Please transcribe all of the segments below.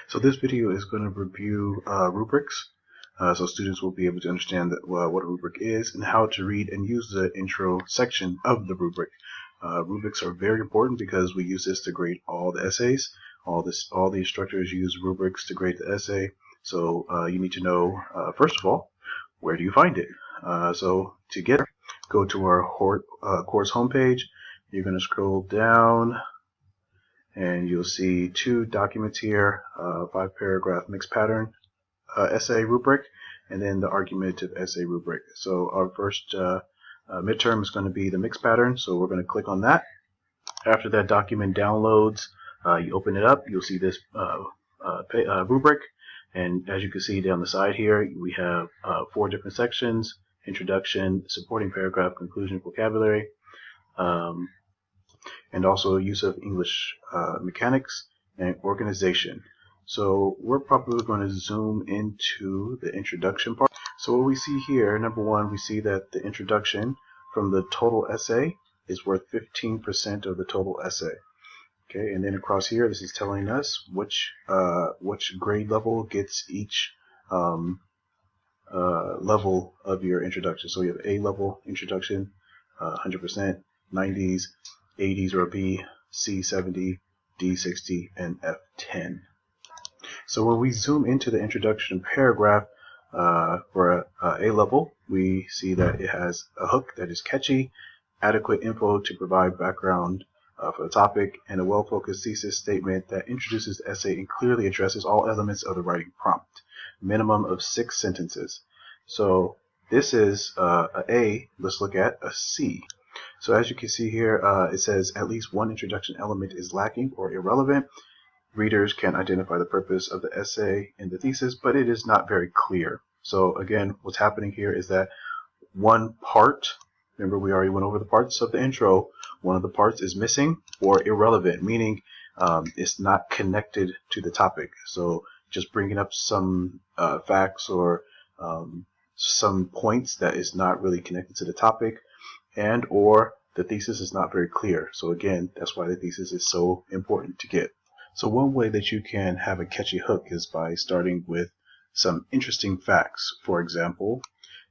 So this video is going to review rubrics, so students will be able to understand what a rubric is and how to read and use the intro section of the rubric. Rubrics are very important because we use this to grade all the essays. All the instructors use rubrics to grade the essay. So you need to know, first of all, where do you find it? So to get there, go to our course homepage. You're going to scroll down, and you'll see two documents here, 5-paragraph mixed pattern essay rubric, and then the argumentative essay rubric. So our first midterm is going to be the mixed pattern, so we're going to click on that. After that document downloads, you open it up, you'll see this rubric, and as you can see down the side here, we have 4 different sections: introduction, supporting paragraph, conclusion, vocabulary, and also use of English mechanics and organization. So we're probably going to zoom into the introduction part. So what we see here, number one, we see that the introduction from the total essay is worth 15% of the total essay. Okay, and then across here, this is telling us which grade level gets each level of your introduction. So we have A level introduction, 100%, 90s, 80s or B, C 70, D 60, and F 10. So when we zoom into the introduction paragraph for A level, we see that it has a hook that is catchy, adequate info to provide background for the topic, and a well-focused thesis statement that introduces the essay and clearly addresses all elements of the writing prompt. Minimum of 6 sentences. So this is a A. Let's look at a C. So as you can see here, it says at least one introduction element is lacking or irrelevant. Readers can identify the purpose of the essay and the thesis, but it is not very clear. So again, what's happening here is that one part, remember we already went over the parts of the intro, one of the parts is missing or irrelevant, meaning it's not connected to the topic. So just bringing up some facts or some points that is not really connected to the topic, and or the thesis is not very clear. So again, that's why the thesis is so important to get. So one way that you can have a catchy hook is by starting with some interesting facts. For example,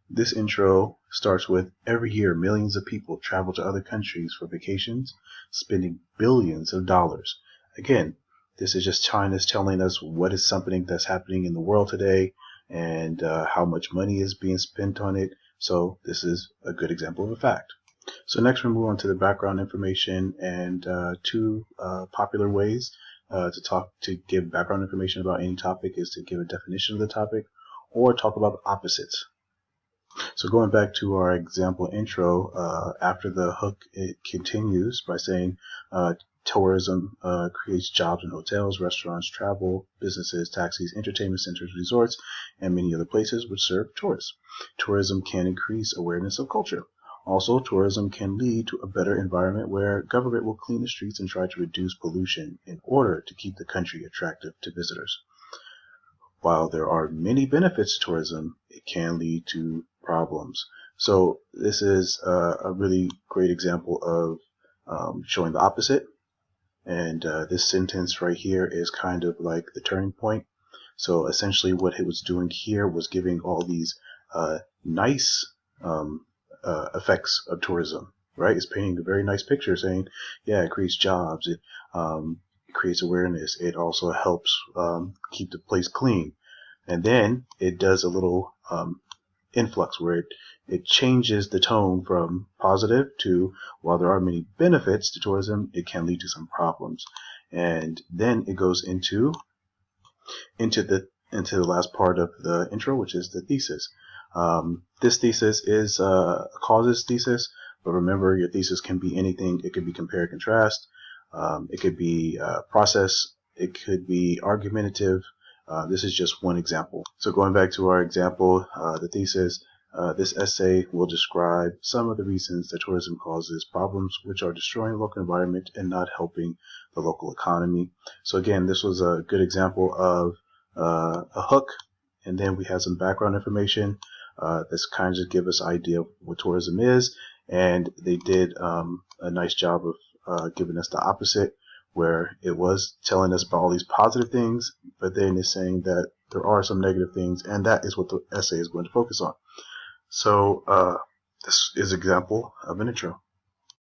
this intro starts with, every year millions of people travel to other countries for vacations, spending billions of dollars. Again, this is just China's telling us what is something that's happening in the world today and how much money is being spent on it. So this is a good example of a fact. So next we move on to the background information, and two popular ways to give background information about any topic is to give a definition of the topic or talk about the opposites. So going back to our example intro, after the hook, it continues by saying tourism creates jobs in hotels, restaurants, travel, businesses, taxis, entertainment centers, resorts, and many other places which serve tourists. Tourism can increase awareness of culture. Also, tourism can lead to a better environment where government will clean the streets and try to reduce pollution in order to keep the country attractive to visitors. While there are many benefits to tourism, it can lead to problems. So this is a really great example of showing the opposite. And this sentence right here is kind of like the turning point. So essentially what it was doing here was giving all these nice effects of tourism, right? It's painting a very nice picture saying, yeah, it creates jobs, it creates awareness, it also helps keep the place clean. And then it does a little influx where it changes the tone from positive to, while there are many benefits to tourism, it can lead to some problems. And then it goes into the last part of the intro, which is the thesis. This thesis is a causes thesis, but remember, your thesis can be anything. It could be compare, contrast. It could be process. It could be argumentative. This is just one example. So going back to our example, the thesis, this essay will describe some of the reasons that tourism causes problems which are destroying the local environment and not helping the local economy. So again, this was a good example of a hook, and then we have some background information. This kind of just give us an idea of what tourism is, and they did a nice job of giving us the opposite, where it was telling us about all these positive things, but then it's saying that there are some negative things, and that is what the essay is going to focus on. So this is an example of an intro.